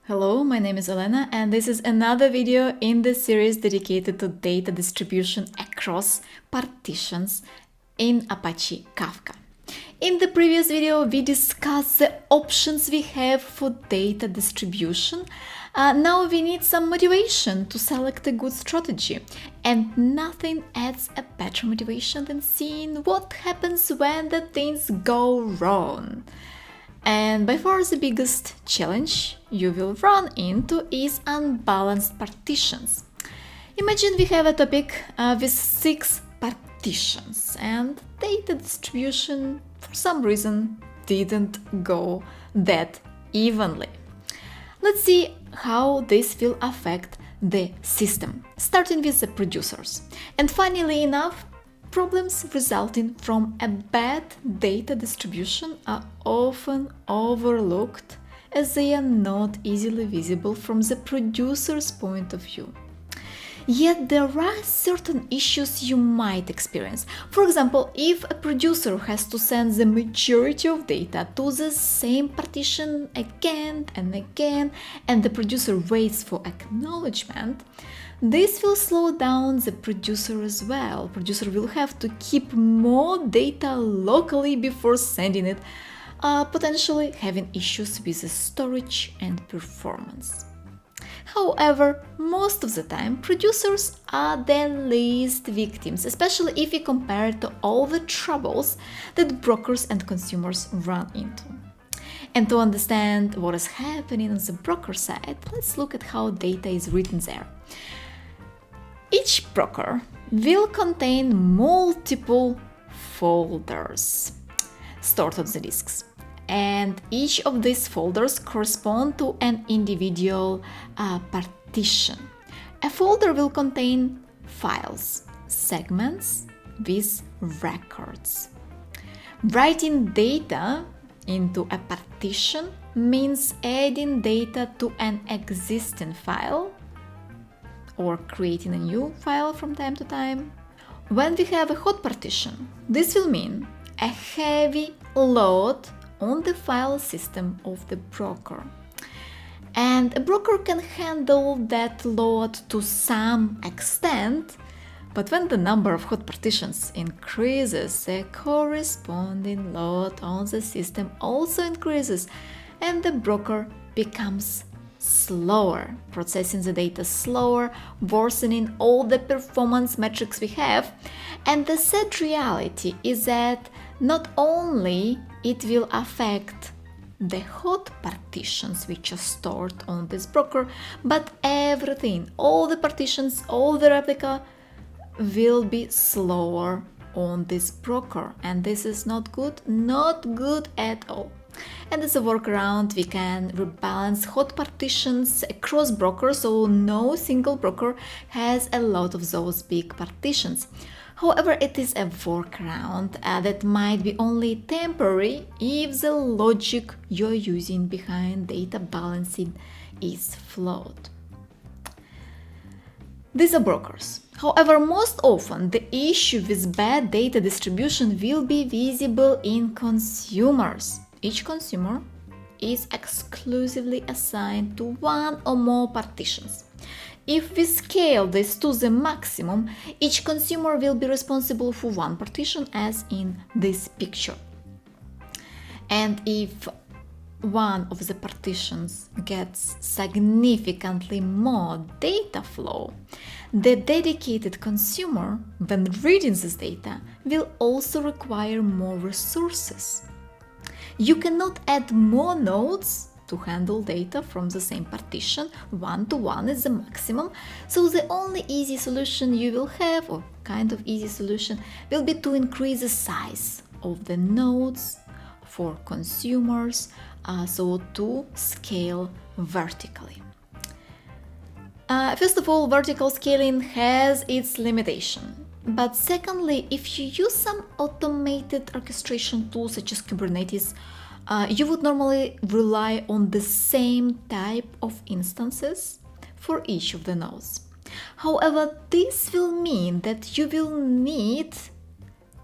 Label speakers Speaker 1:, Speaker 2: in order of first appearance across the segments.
Speaker 1: Hello, my name is Elena, and this is another video in the series dedicated to data distribution across partitions in Apache Kafka. In the previous video, we discussed the options we have for data distribution. Now we need some motivation to select a good strategy, and nothing adds a better motivation than seeing what happens when the things go wrong. And by far the biggest challenge you will run into is unbalanced partitions. Imagine we have a topic with 6 partitions and data distribution for some reason didn't go that evenly. Let's see how this will affect the system, starting with the producers. And funnily enough, problems resulting from a bad data distribution are often overlooked as they are not easily visible from the producer's point of view. Yet there are certain issues you might experience. For example, if a producer has to send the majority of data to the same partition again and again, and the producer waits for acknowledgement, this will slow down the producer as well. Producer will have to keep more data locally before sending it, potentially having issues with the storage and performance. However, most of the time, producers are the least victims, especially if we compare it to all the troubles that brokers and consumers run into. And to understand what is happening on the broker side, let's look at how data is written there. Each broker will contain multiple folders stored on the disks, and each of these folders correspond to an individual partition. A folder will contain files, segments with records. Writing data into a partition means adding data to an existing file or creating a new file from time to time. When we have a hot partition, this will mean a heavy load on the file system of the broker. And a broker can handle that load to some extent, but when the number of hot partitions increases, the corresponding load on the system also increases, and the broker becomes slower, processing the data slower, worsening all the performance metrics we have. And the sad reality is that not only it will affect the hot partitions which are stored on this broker, but everything, all the partitions, all the replica will be slower on this broker, and this is not good at all. And as a workaround, we can rebalance hot partitions across brokers, so no single broker has a lot of those big partitions. However, it is a workaround that might be only temporary if the logic you're using behind data balancing is flawed. These are brokers. However, most often the issue with bad data distribution will be visible in consumers. Each consumer is exclusively assigned to one or more partitions. If we scale this to the maximum, each consumer will be responsible for one partition, as in this picture. And if one of the partitions gets significantly more data flow, the dedicated consumer, when reading this data, will also require more resources. You cannot add more nodes to handle data from the same partition. 1-to-1 is the maximum. So the only easy solution you will have, or kind of easy solution, will be to increase the size of the nodes for consumers, so to scale vertically. First of all, vertical scaling has its limitation. But secondly, if you use some automated orchestration tools such as Kubernetes, you would normally rely on the same type of instances for each of the nodes. However, this will mean that you will need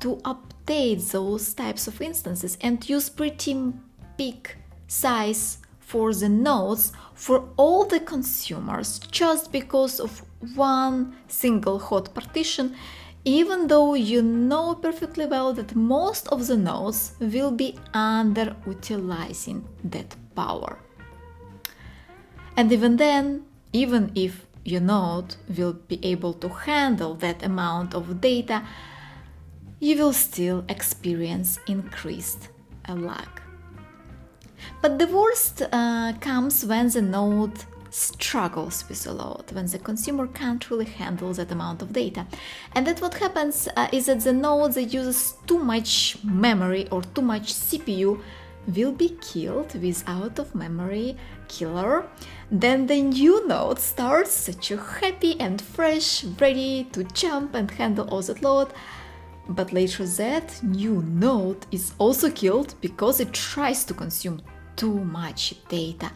Speaker 1: to update those types of instances and use pretty big size for the nodes for all the consumers just because of one single hot partition, even though you know perfectly well that most of the nodes will be underutilizing that power. And even then, even if your node will be able to handle that amount of data, you will still experience increased lag. But the worst comes when the node struggles with a load, when the consumer can't really handle that amount of data. And that what happens is that the node that uses too much memory or too much CPU will be killed with out-of-memory killer. Then the new node starts such a happy and fresh, ready to jump and handle all that load. But later that new node is also killed because it tries to consume too much data.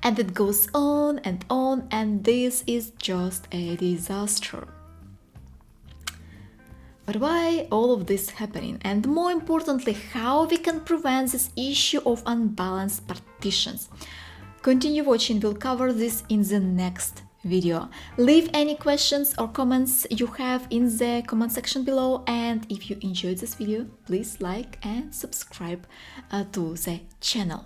Speaker 1: And it goes on, and this is just a disaster. But why all of this happening? And more importantly, how we can prevent this issue of unbalanced partitions? Continue watching, we'll cover this in the next video. Leave any questions or comments you have in the comment section below, and if you enjoyed this video, please like and subscribe to the channel.